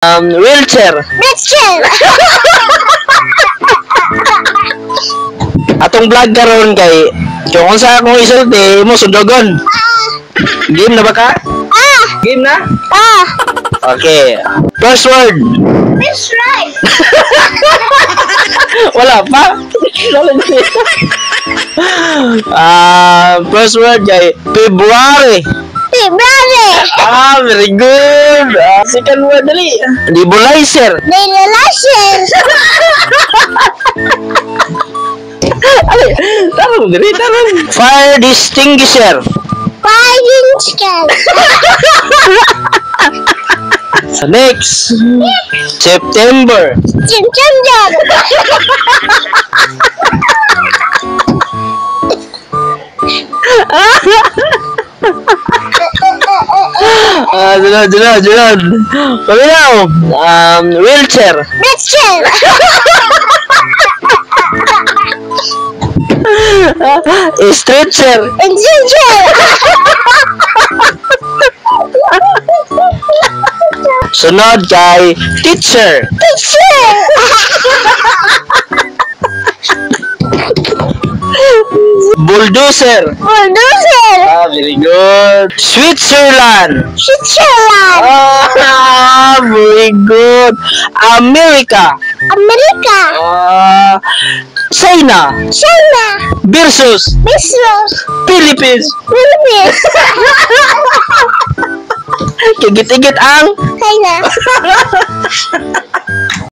Wheelchair. Wheelchair. Atong vlog karon kay kung sa akong isulti mo sudogon. Game na ba ka? Game na? Okay. First word. That's right. Wala pa? First word kay February. February. Very good. Second word dali. Nebulizer. Nebulizer. Ay, tarong dali, tarong. Fire extinguisher. Fighting scan. Sa next. September. September. Junod. Paminaw. Wheelchair. Wheelchair. Stretcher. Stretcher. Sunod kay teacher. Teacher. Bulldozer. Bulldozer. Very good. Switzerland. Switzerland. Very good. America. America. China. China. Versus Israel. Philippines. Philippines. Kigit-igit ang China.